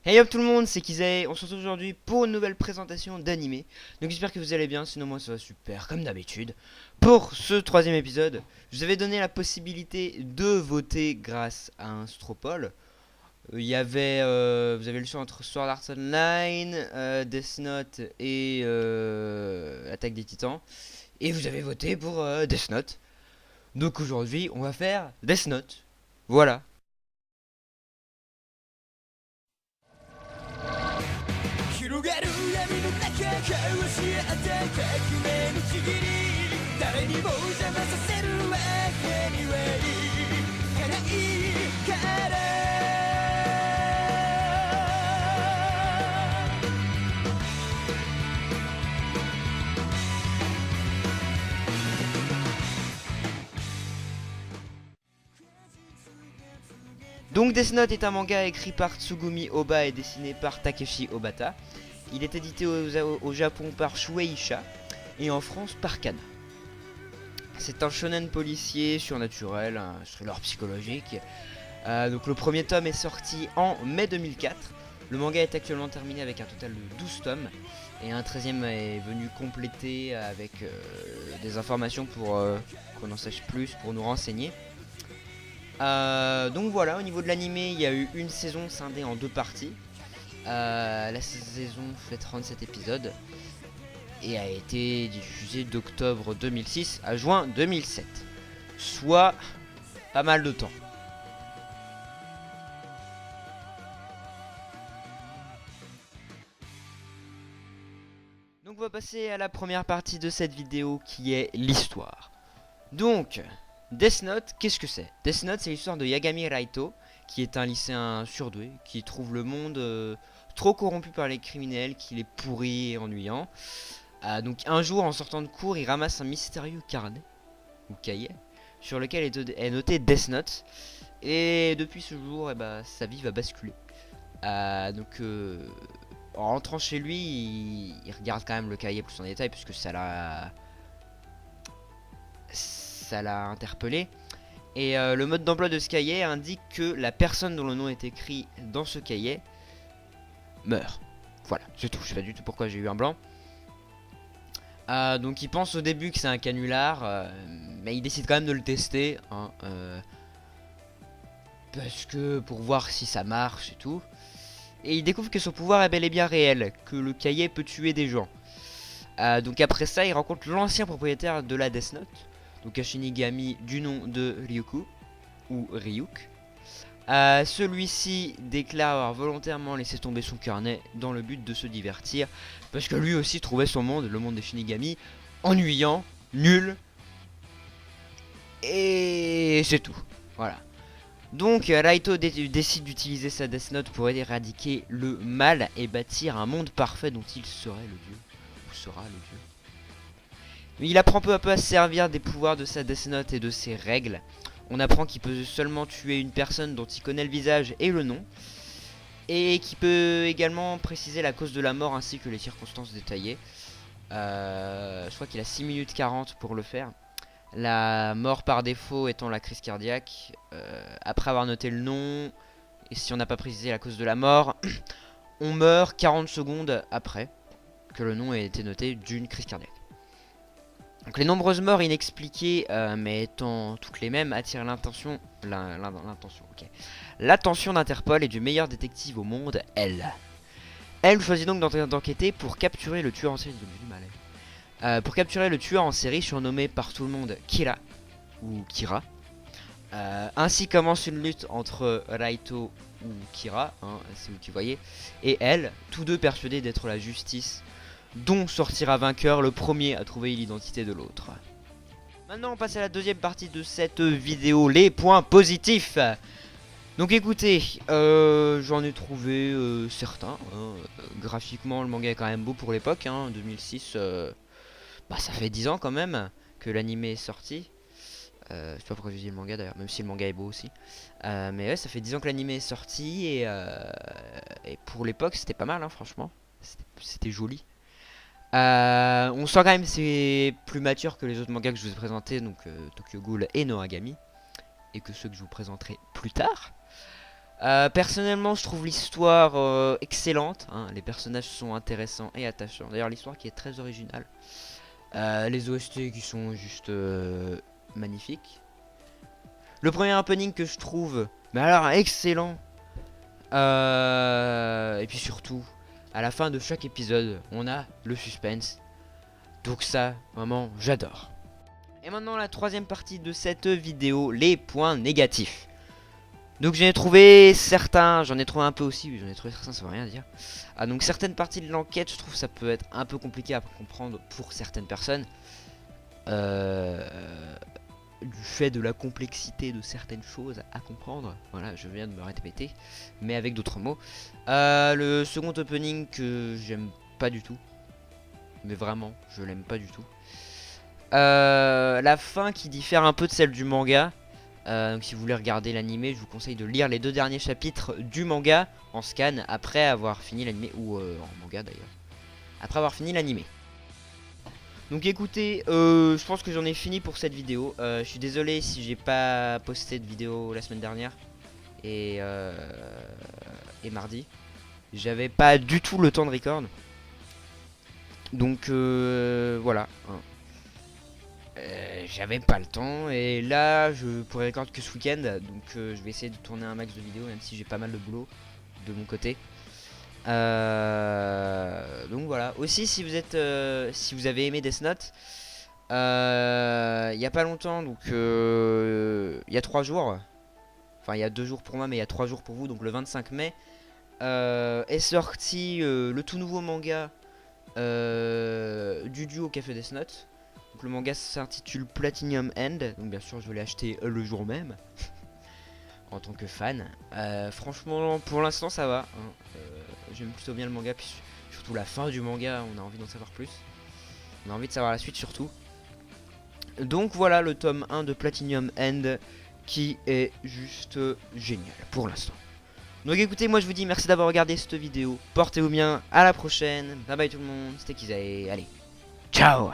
Hey hop tout le monde, c'est Kizay, on se retrouve aujourd'hui pour une nouvelle présentation d'animé. Donc j'espère que vous allez bien, sinon moi ça va super comme d'habitude. Pour ce troisième épisode, je vous avais donné la possibilité de voter grâce à un Stropole. Vous avez le choix entre Sword Art Online, Death Note et Attaque des Titans. Et vous avez voté pour Death Note. Donc aujourd'hui on va faire Death Note. Voilà. 広がる闇の中交わし合った革命のちぎり誰にも邪魔させるわけにはいかないからDonc Death Note est un manga écrit par Tsugumi Oba et dessiné par Takeshi Obata. Il est édité au Japon par Shueisha et en France par Kana. C'est un shonen policier surnaturel, un thriller psychologique. Donc le premier tome est sorti en mai 2004. Le manga est actuellement terminé avec un total de 12 tomes. Et un 13e est venu compléter avec des informations pour qu'on en sache plus, pour nous renseigner. Donc voilà, au niveau de l'animé, il y a eu une saison scindée en deux parties. La saison fait 37 épisodes et a été diffusée d'octobre 2006 à juin 2007, soit pas mal de temps. Donc on va passer à la première partie de cette vidéo qui est l'histoire. Donc Death Note, qu'est-ce que c'est? Death Note, c'est l'histoire de Yagami Raito, qui est un lycéen surdoué, qui trouve le monde trop corrompu par les criminels, qu'il est pourri et ennuyant. Donc un jour, en sortant de cours, il ramasse un mystérieux carnet, ou cahier, sur lequel est noté Death Note. Et depuis ce jour, sa vie va basculer. En rentrant chez lui, il regarde quand même le cahier plus en détail, puisque ça l'a interpellé. Et le mode d'emploi de ce cahier indique que la personne dont le nom est écrit dans ce cahier meurt. Voilà, c'est tout. Je sais pas du tout pourquoi j'ai eu un blanc. Donc il pense au début que c'est un canular, mais il décide quand même de le tester, hein, parce que pour voir si ça marche et tout. Et il découvre que son pouvoir est bel et bien réel, que le cahier peut tuer des gens. Donc après ça, il rencontre l'ancien propriétaire de la Death Note, donc un Shinigami du nom de Ryuku, ou Ryuk. Celui-ci déclare avoir volontairement laissé tomber son carnet dans le but de se divertir, parce que lui aussi trouvait son monde, le monde des Shinigami, ennuyant, nul, et c'est tout. Voilà. Donc Raito décide d'utiliser sa Death Note pour éradiquer le mal et bâtir un monde parfait dont il serait le dieu, ou sera le dieu. Mais il apprend peu à peu à se servir des pouvoirs de sa Death Note et de ses règles. On apprend qu'il peut seulement tuer une personne dont il connaît le visage et le nom. Et qu'il peut également préciser la cause de la mort ainsi que les circonstances détaillées. Je crois qu'il a 6 minutes 40 pour le faire. La mort par défaut étant la crise cardiaque. Après avoir noté le nom, et si on n'a pas précisé la cause de la mort, on meurt 40 secondes après que le nom ait été noté d'une crise cardiaque. Donc les nombreuses morts inexpliquées, mais étant toutes les mêmes, attirent l'attention d'Interpol et du meilleur détective au monde, elle. Elle choisit donc d'enquêter pour capturer le tueur en série. Pour capturer le tueur en série surnommé par tout le monde Kira, ou Kira. Ainsi commence une lutte entre Raito ou Kira, hein, c'est vous qui voyez, et elle, tous deux persuadés d'être la justice, dont sortira vainqueur le premier à trouver l'identité de l'autre. Maintenant on passe à la deuxième partie de cette vidéo, les points positifs. Donc écoutez, j'en ai trouvé certains, hein. Graphiquement le manga est quand même beau pour l'époque, hein, 2006, ça fait 10 ans quand même que l'anime est sorti. Je sais pas pourquoi je dis le manga d'ailleurs, même si le manga est beau aussi. Mais ouais, ça fait 10 ans que l'anime est sorti et pour l'époque c'était pas mal, hein, franchement. C'était joli. On sent quand même que c'est plus mature que les autres mangas que je vous ai présentés, donc Tokyo Ghoul et Noagami, et que ceux que je vous présenterai plus tard. Personnellement, je trouve l'histoire excellente, hein. Les personnages sont intéressants et attachants. D'ailleurs, l'histoire qui est très originale. Les OST qui sont juste magnifiques. Le premier opening que je trouve, mais alors excellent. Et puis surtout, à la fin de chaque épisode, on a le suspense. Donc ça, vraiment, j'adore. Et maintenant, la troisième partie de cette vidéo, les points négatifs. Donc j'en ai trouvé certains, j'en ai trouvé un peu aussi, j'en ai trouvé certains, ça veut rien dire. Donc certaines parties de l'enquête, je trouve ça peut être un peu compliqué à comprendre pour certaines personnes. Du fait de la complexité de certaines choses à comprendre. Voilà, je viens de me répéter, mais avec d'autres mots. Le second opening que j'aime pas du tout. Mais vraiment, je l'aime pas du tout. La fin qui diffère un peu de celle du manga. Donc si vous voulez regarder l'animé, je vous conseille de lire les 2 derniers chapitres du manga en scan après avoir fini l'animé, ou en manga d'ailleurs, après avoir fini l'animé. Donc écoutez, je pense que j'en ai fini pour cette vidéo. Je suis désolé si j'ai pas posté de vidéo la semaine dernière et mardi. J'avais pas du tout le temps de record. Donc voilà, hein. J'avais pas le temps et là je pourrais record que ce week-end, donc je vais essayer de tourner un max de vidéos même si j'ai pas mal de boulot de mon côté. Donc voilà. Aussi si vous êtes si vous avez aimé Death Note, il y a pas longtemps, donc il y a 3 jours, enfin il y a 2 jours pour moi mais il y a 3 jours pour vous, donc le 25 mai est sorti le tout nouveau manga du duo Café Death Note. Donc le manga s'intitule Platinum End, donc bien sûr je l'ai acheté le jour même en tant que fan. Franchement pour l'instant ça va, hein. J'aime plutôt bien le manga, puis surtout la fin du manga, on a envie d'en savoir plus. On a envie de savoir la suite surtout. Donc voilà le tome 1 de Platinum End qui est juste génial pour l'instant. Donc écoutez, moi je vous dis merci d'avoir regardé cette vidéo. Portez-vous bien, à la prochaine. Bye bye tout le monde, c'était Kizae, allez, ciao.